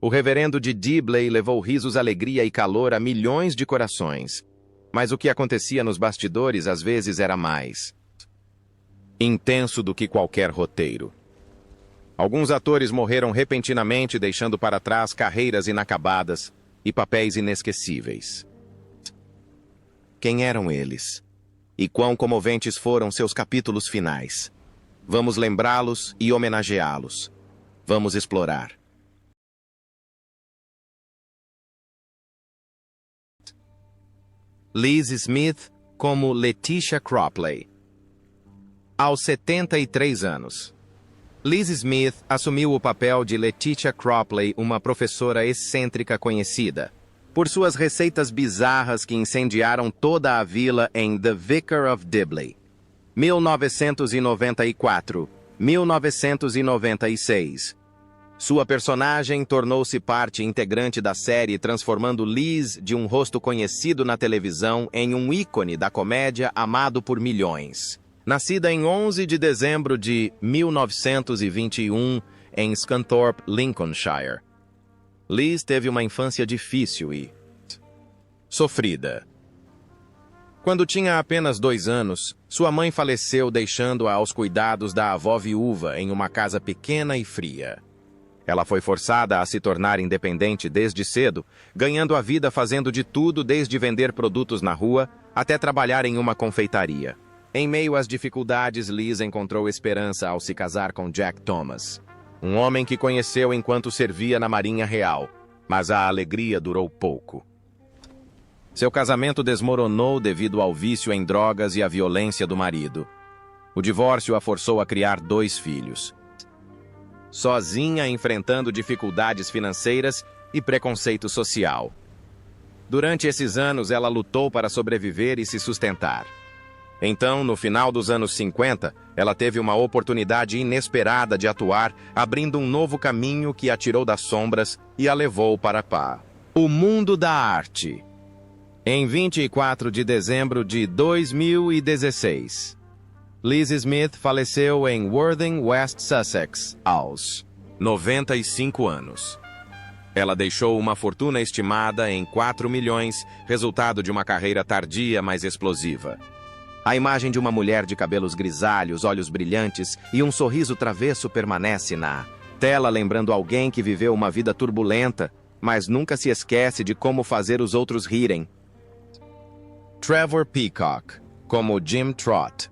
O reverendo de Dibley levou risos, alegria e calor a milhões de corações. Mas o que acontecia nos bastidores às vezes era mais intenso do que qualquer roteiro. Alguns atores morreram repentinamente, deixando para trás carreiras inacabadas e papéis inesquecíveis. Quem eram eles? E quão comoventes foram seus capítulos finais? Vamos lembrá-los e homenageá-los. Vamos explorar. Liz Smith como Letitia Cropley. Aos 73 anos, Liz Smith assumiu o papel de Letitia Cropley, uma professora excêntrica conhecida por suas receitas bizarras que incendiaram toda a vila em The Vicar of Dibley. 1994, 1996. Sua personagem tornou-se parte integrante da série, transformando Liz de um rosto conhecido na televisão em um ícone da comédia amado por milhões. Nascida em 11 de dezembro de 1921 em Scunthorpe, Lincolnshire, Liz teve uma infância difícil e sofrida. Quando tinha apenas 2 anos, sua mãe faleceu, deixando-a aos cuidados da avó viúva em uma casa pequena e fria. Ela foi forçada a se tornar independente desde cedo, ganhando a vida fazendo de tudo, desde vender produtos na rua até trabalhar em uma confeitaria. Em meio às dificuldades, Liz encontrou esperança ao se casar com Jack Thomas, um homem que conheceu enquanto servia na Marinha Real, mas a alegria durou pouco. Seu casamento desmoronou devido ao vício em drogas e à violência do marido. O divórcio a forçou a criar 2 filhos. Sozinha, enfrentando dificuldades financeiras e preconceito social. Durante esses anos, ela lutou para sobreviver e se sustentar. Então, no final dos anos 50, ela teve uma oportunidade inesperada de atuar, abrindo um novo caminho que a tirou das sombras e a levou para o mundo da arte. Em 24 de dezembro de 2016, Liz Smith faleceu em Worthing, West Sussex, aos 95 anos. Ela deixou uma fortuna estimada em 4 milhões, resultado de uma carreira tardia, mas explosiva. A imagem de uma mulher de cabelos grisalhos, olhos brilhantes e um sorriso travesso permanece na tela, lembrando alguém que viveu uma vida turbulenta, mas nunca se esquece de como fazer os outros rirem. Trevor Peacock, como Jim Trott.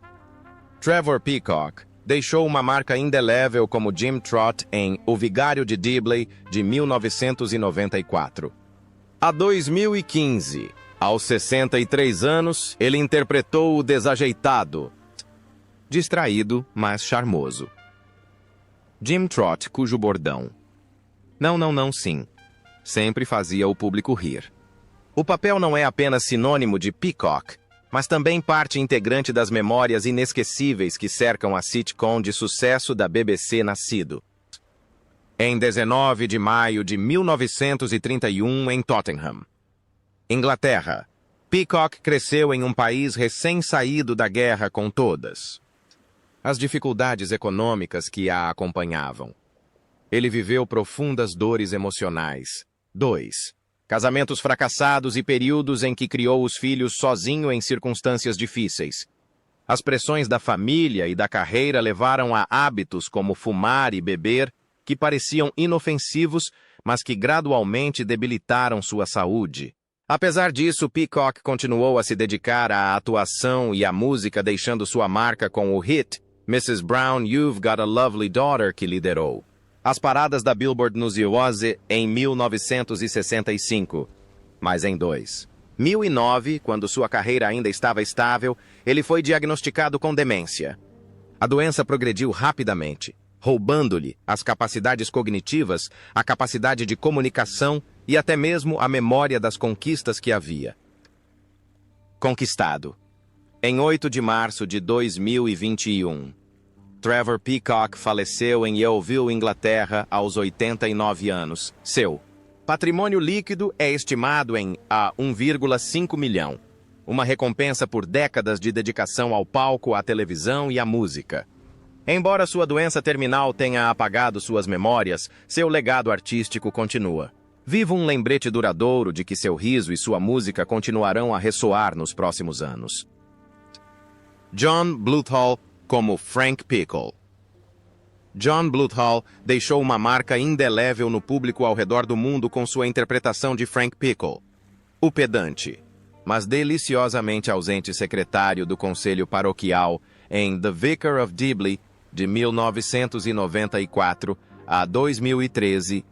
Trevor Peacock deixou uma marca indelével como Jim Trott em O Vigário de Dibley, de 1994. A 2015, aos 63 anos, ele interpretou o desajeitado, distraído, mas charmoso Jim Trott, cujo bordão "Não, não, não, sim" sempre fazia o público rir. O papel não é apenas sinônimo de Peacock, mas também parte integrante das memórias inesquecíveis que cercam a sitcom de sucesso da BBC nascido em 19 de maio de 1931 em Tottenham, Inglaterra. Peacock cresceu em um país recém-saído da guerra, com todas as dificuldades econômicas que a acompanhavam. Ele viveu profundas dores emocionais. 2. Casamentos fracassados e períodos em que criou os filhos sozinho em circunstâncias difíceis. As pressões da família e da carreira levaram a hábitos como fumar e beber, que pareciam inofensivos, mas que gradualmente debilitaram sua saúde. Apesar disso, Peacock continuou a se dedicar à atuação e à música, deixando sua marca com o hit Mrs. Brown, You've Got a Lovely Daughter, que liderou as paradas da Billboard nos USA em 1965. Mas em 2009, quando sua carreira ainda estava estável, ele foi diagnosticado com demência. A doença progrediu rapidamente, roubando-lhe as capacidades cognitivas, a capacidade de comunicação e até mesmo a memória das conquistas que havia conquistado. Em 8 de março de 2021, Trevor Peacock faleceu em Yeovil, Inglaterra, aos 89 anos. Seu patrimônio líquido é estimado em 1,5 milhão, uma recompensa por décadas de dedicação ao palco, à televisão e à música. Embora sua doença terminal tenha apagado suas memórias, seu legado artístico continua. Viva um lembrete duradouro de que seu riso e sua música continuarão a ressoar nos próximos anos. John Bluthal como Frank Pickle. John Bluthal deixou uma marca indelével no público ao redor do mundo com sua interpretação de Frank Pickle, o pedante, mas deliciosamente ausente secretário do Conselho Paroquial em The Vicar of Dibley, de 1994 a 2013,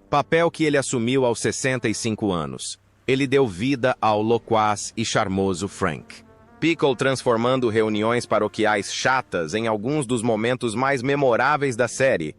papel que ele assumiu aos 65 anos. Ele deu vida ao loquaz e charmoso Frank Pickle, transformando reuniões paroquiais chatas em alguns dos momentos mais memoráveis da série.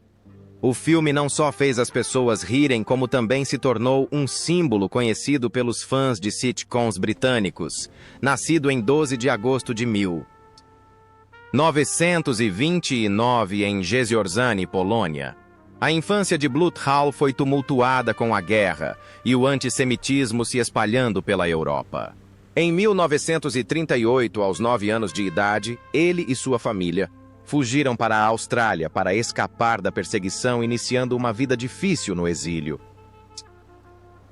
O filme não só fez as pessoas rirem, como também se tornou um símbolo conhecido pelos fãs de sitcoms britânicos. Nascido em 12 de agosto de 1929 em Jeziorzyany, Polônia, a infância de Bluthal foi tumultuada com a guerra e o antissemitismo se espalhando pela Europa. Em 1938, aos 9 anos de idade, ele e sua família fugiram para a Austrália para escapar da perseguição, iniciando uma vida difícil no exílio.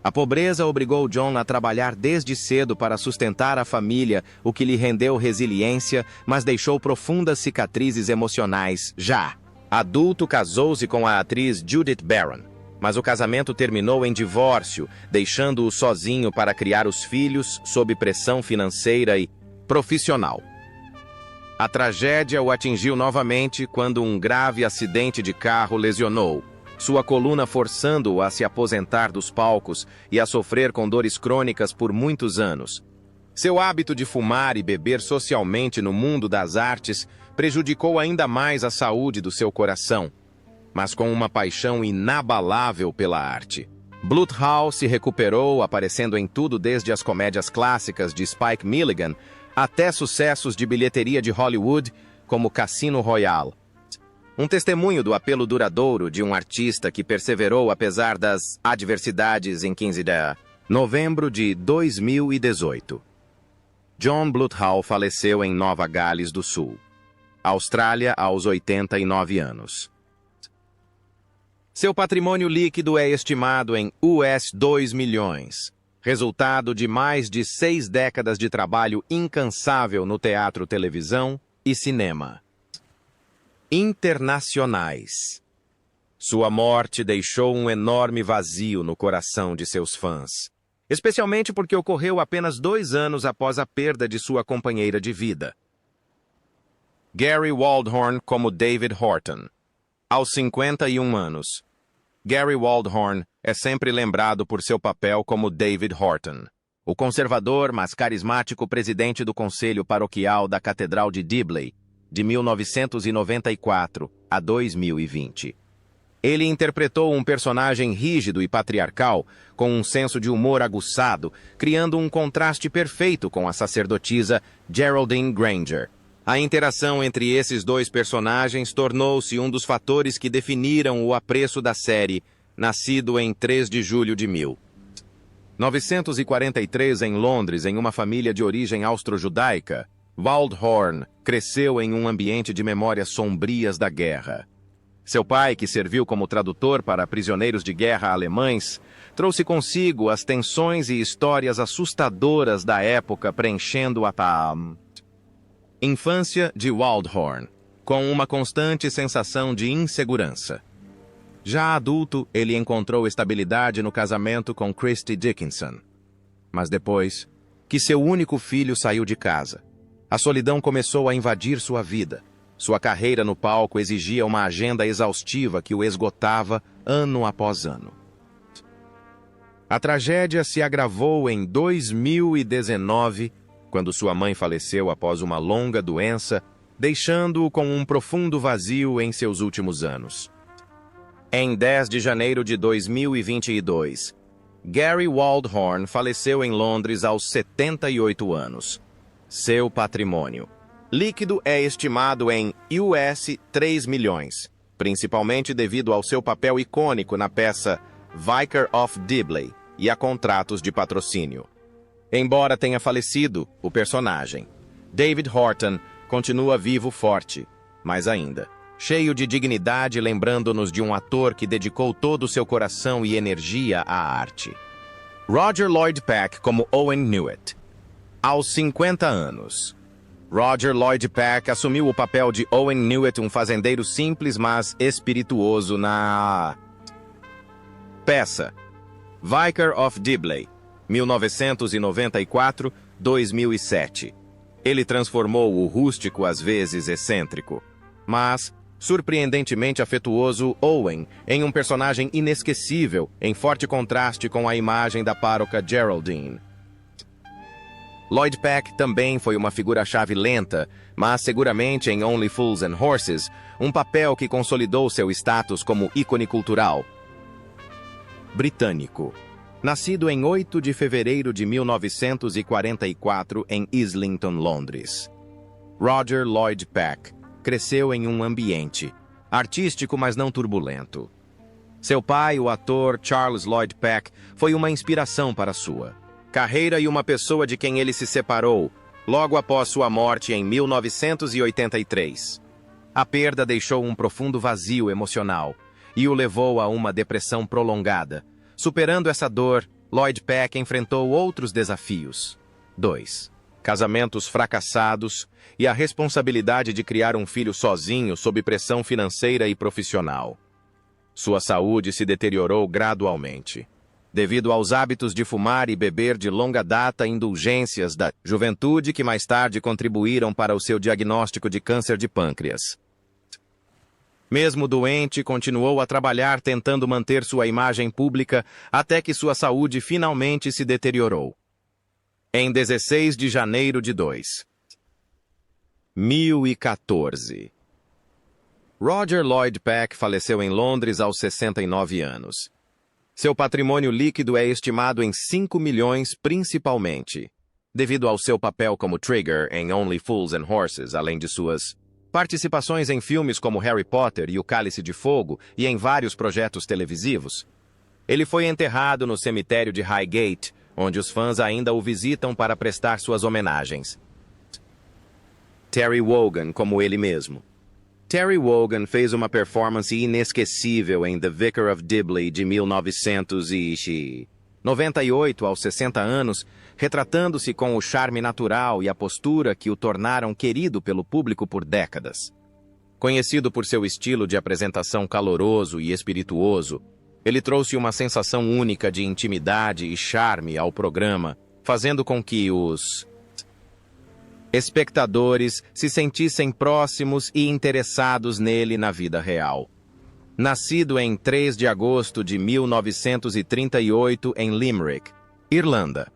A pobreza obrigou John a trabalhar desde cedo para sustentar a família, o que lhe rendeu resiliência, mas deixou profundas cicatrizes emocionais. Já adulto, casou-se com a atriz Judith Barron, mas o casamento terminou em divórcio, deixando-o sozinho para criar os filhos sob pressão financeira e profissional. A tragédia o atingiu novamente quando um grave acidente de carro lesionou sua coluna, forçando-o a se aposentar dos palcos e a sofrer com dores crônicas por muitos anos. Seu hábito de fumar e beber socialmente no mundo das artes prejudicou ainda mais a saúde do seu coração, mas com uma paixão inabalável pela arte. Bluthal se recuperou, aparecendo em tudo desde as comédias clássicas de Spike Milligan até sucessos de bilheteria de Hollywood, como Cassino Royale. Um testemunho do apelo duradouro de um artista que perseverou apesar das adversidades em 15 de novembro de 2018. John Bluthal faleceu em Nova Gales do Sul, Austrália, aos 89 anos. Seu patrimônio líquido é estimado em US 2 milhões, resultado de mais de 6 décadas de trabalho incansável no teatro, televisão e cinema internacionais. Sua morte deixou um enorme vazio no coração de seus fãs, especialmente porque ocorreu apenas 2 anos após a perda de sua companheira de vida. Gary Waldhorn como David Horton. Aos 51 anos, Gary Waldhorn é sempre lembrado por seu papel como David Horton, o conservador, mas carismático presidente do Conselho Paroquial da Catedral de Dibley, de 1994 a 2020. Ele interpretou um personagem rígido e patriarcal, com um senso de humor aguçado, criando um contraste perfeito com a sacerdotisa Geraldine Granger. A interação entre esses dois personagens tornou-se um dos fatores que definiram o apreço da série, nascido em 3 de julho de 1943 em Londres, em uma família de origem austro-judaica. Waldhorn cresceu em um ambiente de memórias sombrias da guerra. Seu pai, que serviu como tradutor para prisioneiros de guerra alemães, trouxe consigo as tensões e histórias assustadoras da época, preenchendo a infância de Waldhorn com uma constante sensação de insegurança. Já adulto, ele encontrou estabilidade no casamento com Christy Dickinson. Mas depois que seu único filho saiu de casa, a solidão começou a invadir sua vida. Sua carreira no palco exigia uma agenda exaustiva que o esgotava ano após ano. A tragédia se agravou em 2019, quando sua mãe faleceu após uma longa doença, deixando-o com um profundo vazio em seus últimos anos. Em 10 de janeiro de 2022, Gary Waldhorn faleceu em Londres aos 78 anos. Seu patrimônio líquido é estimado em US 3 milhões, principalmente devido ao seu papel icônico na peça Vicar of Dibley e a contratos de patrocínio. Embora tenha falecido, o personagem, David Horton, continua vivo forte, mais ainda, cheio de dignidade, lembrando-nos de um ator que dedicou todo o seu coração e energia à arte. Roger Lloyd Pack como Owen Newitt. Aos 50 anos, Roger Lloyd Pack assumiu o papel de Owen Newitt, um fazendeiro simples, mas espirituoso na peça Vicar of Dibley, 1994-2007. Ele transformou o rústico, às vezes excêntrico, mas surpreendentemente afetuoso Owen em um personagem inesquecível, em forte contraste com a imagem da pároca Geraldine. Lloyd Pack também foi uma figura-chave lenta, mas seguramente em Only Fools and Horses, um papel que consolidou seu status como ícone cultural. Britânico. Nascido em 8 de fevereiro de 1944 em Islington, Londres. Roger Lloyd Pack cresceu em um ambiente artístico, mas não turbulento. Seu pai, o ator Charles Lloyd Pack, foi uma inspiração para sua carreira e uma pessoa de quem ele se separou logo após sua morte em 1983. A perda deixou um profundo vazio emocional e o levou a uma depressão prolongada. Superando essa dor, Lloyd Pack enfrentou outros desafios. 2. Casamentos fracassados e a responsabilidade de criar um filho sozinho sob pressão financeira e profissional. Sua saúde se deteriorou gradualmente, devido aos hábitos de fumar e beber de longa data, indulgências da juventude que mais tarde contribuíram para o seu diagnóstico de câncer de pâncreas. Mesmo doente, continuou a trabalhar tentando manter sua imagem pública até que sua saúde finalmente se deteriorou. Em 16 de janeiro de 2014, Roger Lloyd Pack faleceu em Londres aos 69 anos. Seu patrimônio líquido é estimado em 5 milhões principalmente, devido ao seu papel como Trigger em Only Fools and Horses, além de suas participações em filmes como Harry Potter e O Cálice de Fogo e em vários projetos televisivos. Ele foi enterrado no cemitério de Highgate, onde os fãs ainda o visitam para prestar suas homenagens. Terry Wogan como ele mesmo. Terry Wogan fez uma performance inesquecível em The Vicar of Dibley de 1998 aos 60 anos, retratando-se com o charme natural e a postura que o tornaram querido pelo público por décadas. Conhecido por seu estilo de apresentação caloroso e espirituoso, ele trouxe uma sensação única de intimidade e charme ao programa, fazendo com que os espectadores se sentissem próximos e interessados nele na vida real. Nascido em 3 de agosto de 1938 em Limerick, Irlanda,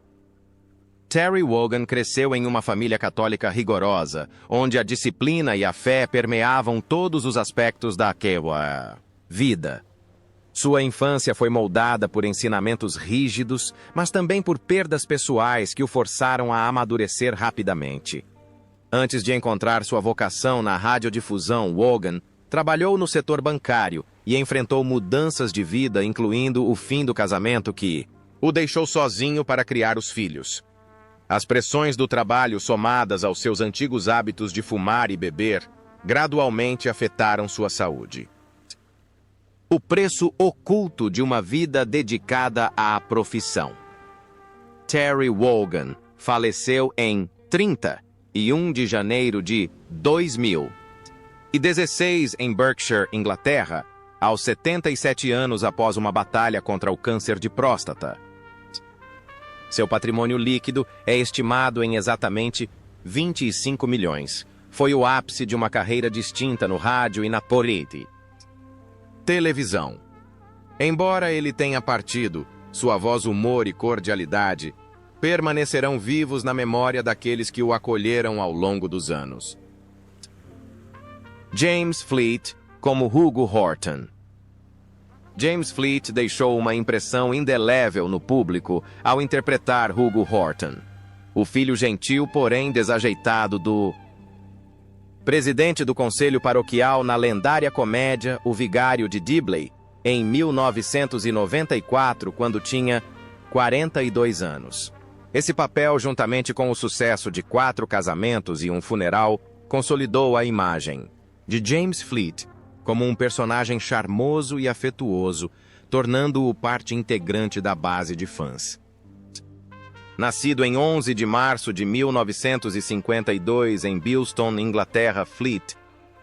Terry Wogan cresceu em uma família católica rigorosa, onde a disciplina e a fé permeavam todos os aspectos da vida. Sua infância foi moldada por ensinamentos rígidos, mas também por perdas pessoais que o forçaram a amadurecer rapidamente. Antes de encontrar sua vocação na radiodifusão, Wogan trabalhou no setor bancário e enfrentou mudanças de vida, incluindo o fim do casamento que o deixou sozinho para criar os filhos. As pressões do trabalho, somadas aos seus antigos hábitos de fumar e beber, gradualmente afetaram sua saúde. O preço oculto de uma vida dedicada à profissão. Terry Wogan faleceu em 31 de janeiro de 2016 em Berkshire, Inglaterra, aos 77 anos após uma batalha contra o câncer de próstata. Seu patrimônio líquido é estimado em exatamente 25 milhões. Foi o ápice de uma carreira distinta no rádio e na televisão. Embora ele tenha partido, sua voz, humor e cordialidade permanecerão vivos na memória daqueles que o acolheram ao longo dos anos. James Fleet como Hugo Horton. James Fleet deixou uma impressão indelével no público ao interpretar Hugo Horton, o filho gentil, porém desajeitado do presidente do conselho paroquial na lendária comédia O Vigário de Dibley, em 1994, quando tinha 42 anos. Esse papel, juntamente com o sucesso de 4 casamentos e um funeral, consolidou a imagem de James Fleet como um personagem charmoso e afetuoso, tornando-o parte integrante da base de fãs. Nascido em 11 de março de 1952 em Bilston, Inglaterra, Fleet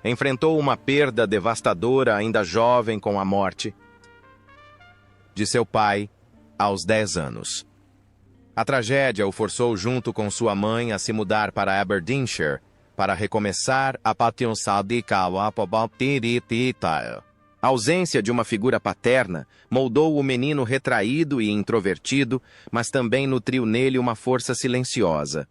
enfrentou uma perda devastadora ainda jovem com a morte de seu pai aos 10 anos. A tragédia o forçou junto com sua mãe a se mudar para Aberdeenshire para recomeçar a A ausência de uma figura paterna moldou o menino retraído e introvertido, mas também nutriu nele uma força silenciosa.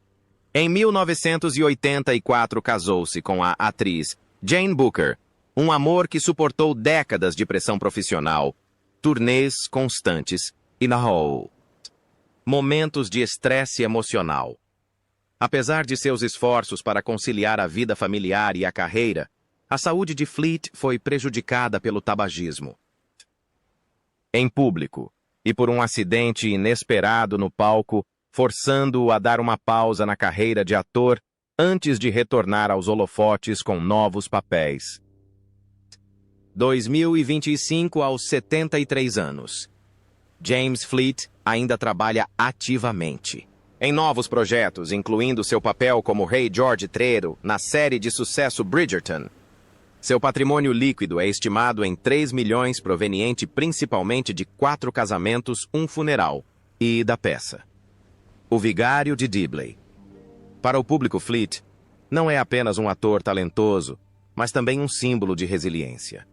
Em 1984 casou-se com a atriz Jane Booker, um amor que suportou décadas de pressão profissional, turnês constantes e momentos de estresse emocional. Apesar de seus esforços para conciliar a vida familiar e a carreira, a saúde de Fleet foi prejudicada pelo tabagismo. Em público, e por um acidente inesperado no palco, forçando-o a dar uma pausa na carreira de ator antes de retornar aos holofotes com novos papéis. 2025 aos 73 anos. James Fleet ainda trabalha ativamente em novos projetos, incluindo seu papel como Rei George III na série de sucesso Bridgerton. Seu patrimônio líquido é estimado em 3 milhões, proveniente principalmente de 4 casamentos, um funeral e da peça O Vigário de Dibley. Para o público, Fleet não é apenas um ator talentoso, mas também um símbolo de resiliência.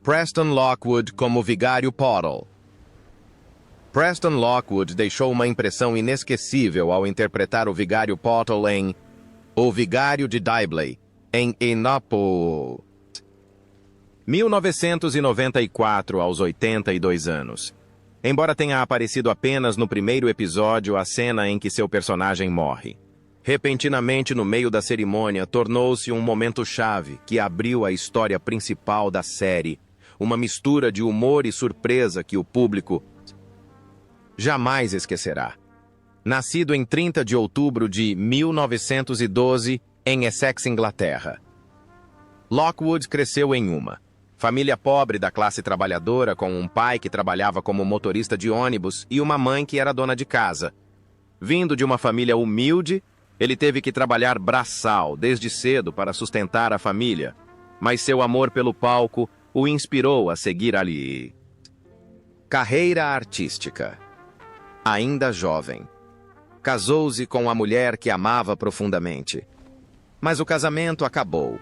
Preston Lockwood como Vigário Pottle. Preston Lockwood deixou uma impressão inesquecível ao interpretar o Vigário Pottle em O Vigário de Dibley, em Inapo. 1994 aos 82 anos. Embora tenha aparecido apenas no primeiro episódio, a cena em que seu personagem morre repentinamente no meio da cerimônia tornou-se um momento-chave que abriu a história principal da série, uma mistura de humor e surpresa que o público jamais esquecerá. Nascido em 30 de outubro de 1912 em Essex, Inglaterra, Lockwood cresceu em uma família pobre da classe trabalhadora, com um pai que trabalhava como motorista de ônibus e uma mãe que era dona de casa. Vindo de uma família humilde, ele teve que trabalhar braçal desde cedo para sustentar a família, mas seu amor pelo palco o inspirou a seguir ali. Carreira artística. Ainda jovem, casou-se com a mulher que amava profundamente. Mas o casamento acabou,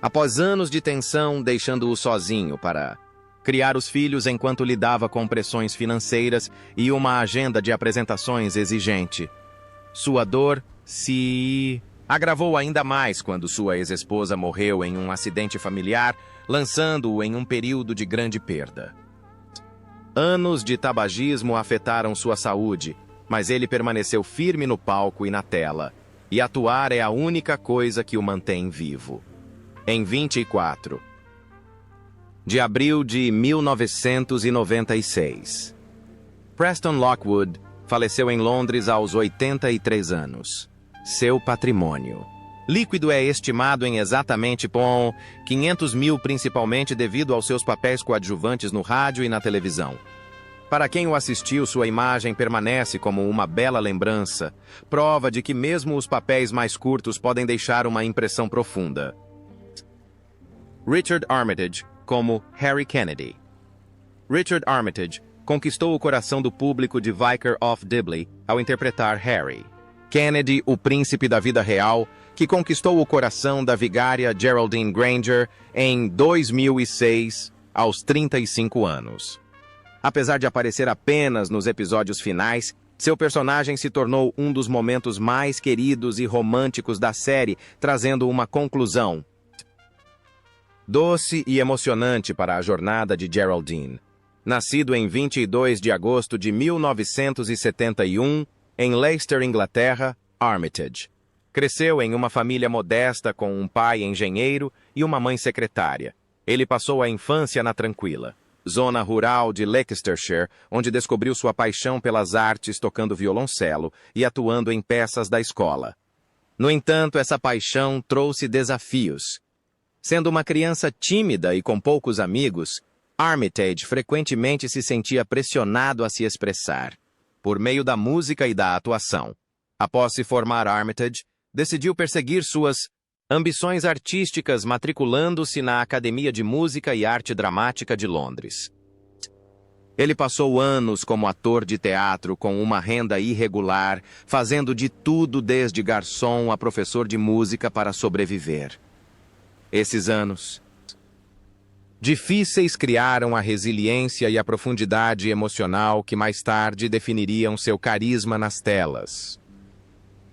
após anos de tensão, deixando-o sozinho para criar os filhos enquanto lidava com pressões financeiras e uma agenda de apresentações exigente. Sua dor se agravou ainda mais quando sua ex-esposa morreu em um acidente familiar, lançando-o em um período de grande perda. Anos de tabagismo afetaram sua saúde, mas ele permaneceu firme no palco e na tela, e atuar é a única coisa que o mantém vivo. Em 24 de abril de 1996, Preston Lockwood faleceu em Londres aos 83 anos. Seu patrimônio líquido é estimado em exatamente 500 mil, principalmente devido aos seus papéis coadjuvantes no rádio e na televisão. Para quem o assistiu, sua imagem permanece como uma bela lembrança, prova de que mesmo os papéis mais curtos podem deixar uma impressão profunda. Richard Armitage como Harry Kennedy. Richard Armitage conquistou o coração do público de Vicar of Dibley ao interpretar Harry Kennedy, o príncipe da vida real, que conquistou o coração da vigária Geraldine Granger em 2006, aos 35 anos. Apesar de aparecer apenas nos episódios finais, seu personagem se tornou um dos momentos mais queridos e românticos da série, trazendo uma conclusão doce e emocionante para a jornada de Geraldine. Nascido em 22 de agosto de 1971, em Leicester, Inglaterra, Armitage cresceu em uma família modesta com um pai engenheiro e uma mãe secretária. Ele passou a infância na tranquila zona rural de Leicestershire, onde descobriu sua paixão pelas artes tocando violoncelo e atuando em peças da escola. No entanto, essa paixão trouxe desafios. Sendo uma criança tímida e com poucos amigos, Armitage frequentemente se sentia pressionado a se expressar, por meio da música e da atuação. Após se formar, Armitage decidiu perseguir suas ambições artísticas, matriculando-se na Academia de Música e Arte Dramática de Londres. Ele passou anos como ator de teatro com uma renda irregular, fazendo de tudo desde garçom a professor de música para sobreviver. Esses anos difíceis criaram a resiliência e a profundidade emocional que mais tarde definiriam seu carisma nas telas.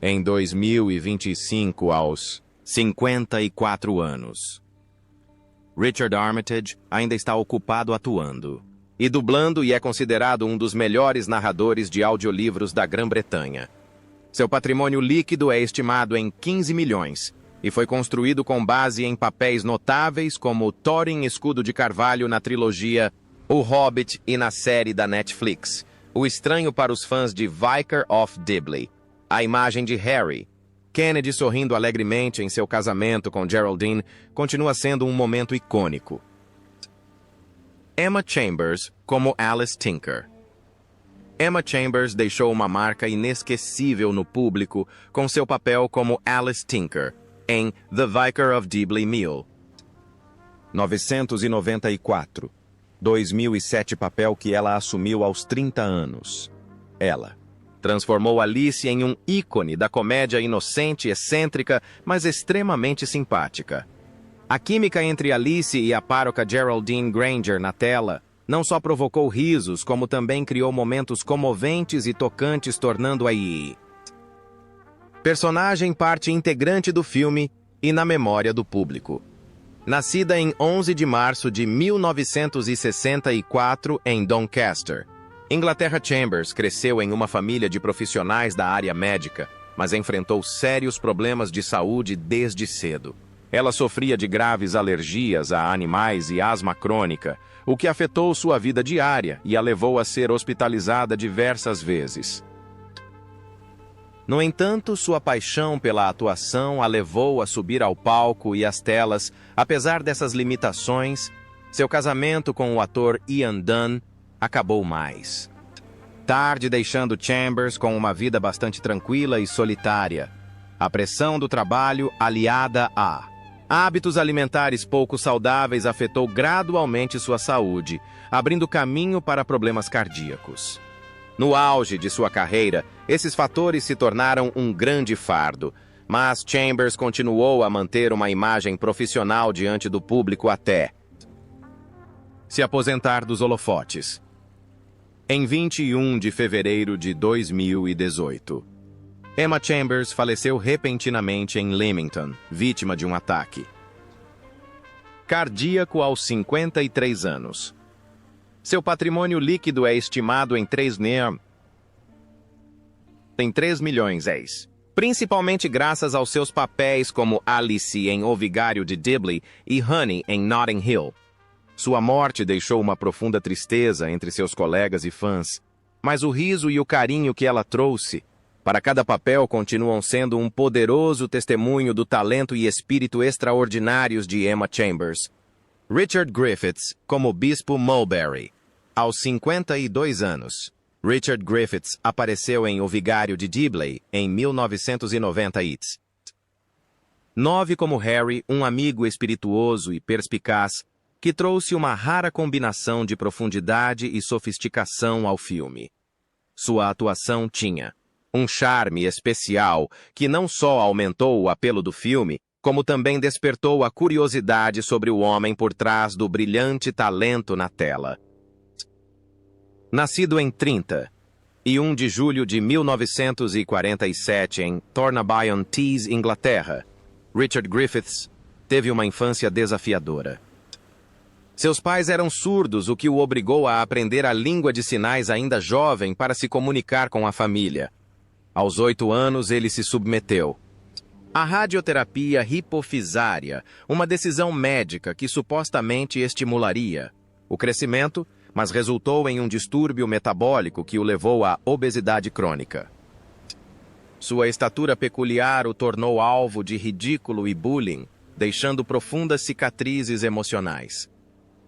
Em 2025, aos 54 anos, Richard Armitage ainda está ocupado atuando e dublando, e é considerado um dos melhores narradores de audiolivros da Grã-Bretanha. Seu patrimônio líquido é estimado em 15 milhões e foi construído com base em papéis notáveis como Thorin Escudo de Carvalho na trilogia O Hobbit e na série da Netflix O Estranho para os fãs de Vicar of Dibley. A imagem de Harry, Kennedy sorrindo alegremente em seu casamento com Geraldine, continua sendo um momento icônico. Emma Chambers como Alice Tinker. Emma Chambers deixou uma marca inesquecível no público com seu papel como Alice Tinker em The Vicar of Dibley Mill. 1994. 2007, papel que ela assumiu aos 30 anos. Ela transformou Alice em um ícone da comédia inocente, excêntrica, mas extremamente simpática. A química entre Alice e a pároca Geraldine Granger na tela não só provocou risos, como também criou momentos comoventes e tocantes, tornando-a personagem parte integrante do filme e na memória do público. Nascida em 11 de março de 1964 em Doncaster, Inglaterra, Chambers cresceu em uma família de profissionais da área médica, mas enfrentou sérios problemas de saúde desde cedo. Ela sofria de graves alergias a animais e asma crônica, o que afetou sua vida diária e a levou a ser hospitalizada diversas vezes. No entanto, sua paixão pela atuação a levou a subir ao palco e às telas. Apesar dessas limitações, seu casamento com o ator Ian Dunn acabou mais tarde, deixando Chambers com uma vida bastante tranquila e solitária. A pressão do trabalho, aliada a hábitos alimentares pouco saudáveis, afetou gradualmente sua saúde, abrindo caminho para problemas cardíacos. No auge de sua carreira, esses fatores se tornaram um grande fardo, mas Chambers continuou a manter uma imagem profissional diante do público até se aposentar dos holofotes. Em 21 de fevereiro de 2018, Emma Chambers faleceu repentinamente em Leamington, vítima de um ataque cardíaco aos 53 anos. Seu patrimônio líquido é estimado em 3 milhões, principalmente graças aos seus papéis como Alice em O Vigário de Dibley e Honey em Notting Hill. Sua morte deixou uma profunda tristeza entre seus colegas e fãs, mas o riso e o carinho que ela trouxe para cada papel continuam sendo um poderoso testemunho do talento e espírito extraordinários de Emma Chambers. Richard Griffiths como Bispo Mulberry. Aos 52 anos, Richard Griffiths apareceu em O Vigário de Dibley em 1999 como Harry, um amigo espirituoso e perspicaz que trouxe uma rara combinação de profundidade e sofisticação ao filme. Sua atuação tinha um charme especial que não só aumentou o apelo do filme, como também despertou a curiosidade sobre o homem por trás do brilhante talento na tela. Nascido em 31 de julho de 1947 em Thornaby-on-Tees, Inglaterra, Richard Griffiths teve uma infância desafiadora. Seus pais eram surdos, o que o obrigou a aprender a língua de sinais ainda jovem para se comunicar com a família. Aos 8 anos, ele se submeteu à radioterapia hipofisária, uma decisão médica que supostamente estimularia o crescimento, mas resultou em um distúrbio metabólico que o levou à obesidade crônica. Sua estatura peculiar o tornou alvo de ridículo e bullying, deixando profundas cicatrizes emocionais.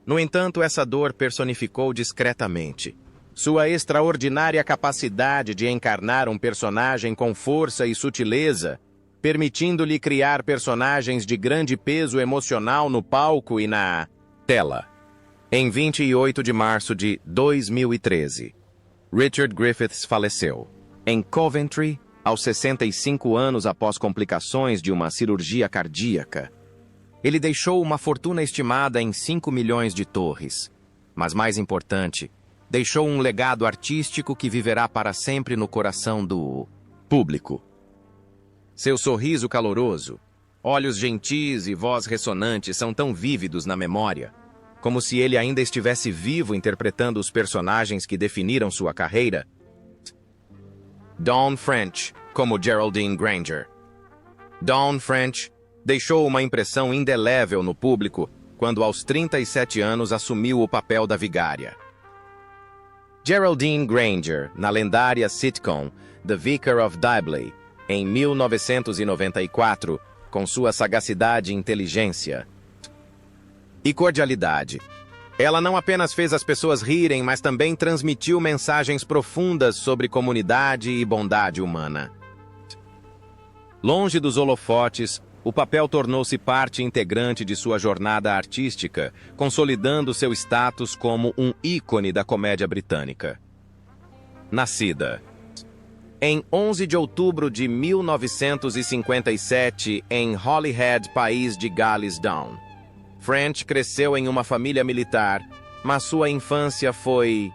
No entanto, essa dor personificou discretamente sua extraordinária capacidade de encarnar um personagem com força e sutileza, permitindo-lhe criar personagens de grande peso emocional no palco e na tela. Em 28 de março de 2013, Richard Griffiths faleceu em Coventry, aos 65 anos após complicações de uma cirurgia cardíaca. Ele deixou uma fortuna estimada em 5 milhões de torres, mas mais importante, deixou um legado artístico que viverá para sempre no coração do público. Seu sorriso caloroso, olhos gentis e voz ressonante são tão vívidos na memória, como se ele ainda estivesse vivo interpretando os personagens que definiram sua carreira. Dawn French, como Geraldine Granger. Dawn French deixou uma impressão indelével no público quando aos 37 anos assumiu o papel da vigária. Geraldine Granger, na lendária sitcom The Vicar of Dibley, em 1994, com sua sagacidade e inteligência e cordialidade. Ela não apenas fez as pessoas rirem, mas também transmitiu mensagens profundas sobre comunidade e bondade humana. Longe dos holofotes, o papel tornou-se parte integrante de sua jornada artística, consolidando seu status como um ícone da comédia britânica. Nascida em 11 de outubro de 1957 em Holyhead, país de Gales Down, French cresceu em uma família militar, mas sua infância foi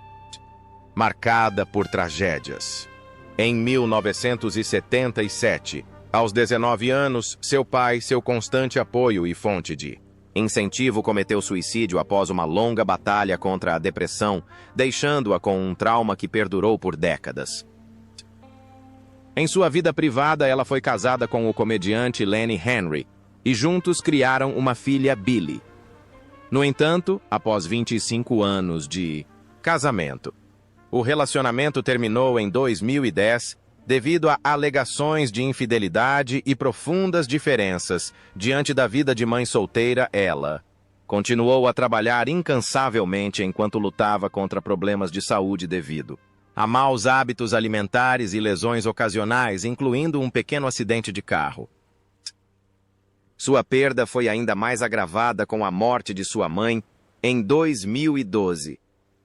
marcada por tragédias. Em 1977, aos 19 anos, seu pai, seu constante apoio e fonte de incentivo, cometeu suicídio após uma longa batalha contra a depressão, deixando-a com um trauma que perdurou por décadas. Em sua vida privada, ela foi casada com o comediante Lenny Henry, e juntos criaram uma filha, Billy. No entanto, após 25 anos de casamento, o relacionamento terminou em 2010 devido a alegações de infidelidade e profundas diferenças. Diante da vida de mãe solteira, ela continuou a trabalhar incansavelmente enquanto lutava contra problemas de saúde devido a maus hábitos alimentares e lesões ocasionais, incluindo um pequeno acidente de carro. Sua perda foi ainda mais agravada com a morte de sua mãe em 2012,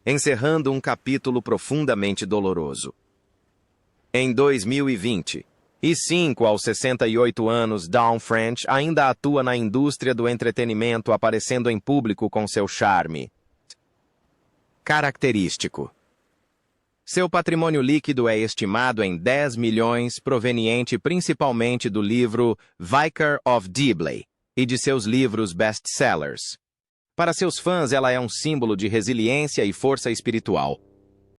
encerrando um capítulo profundamente doloroso. Em 2020, aos 68 anos, Dawn French ainda atua na indústria do entretenimento, aparecendo em público com seu charme característico. Seu patrimônio líquido é estimado em 10 milhões, proveniente principalmente do livro Vicar of Dibley e de seus livros best-sellers. Para seus fãs, ela é um símbolo de resiliência e força espiritual,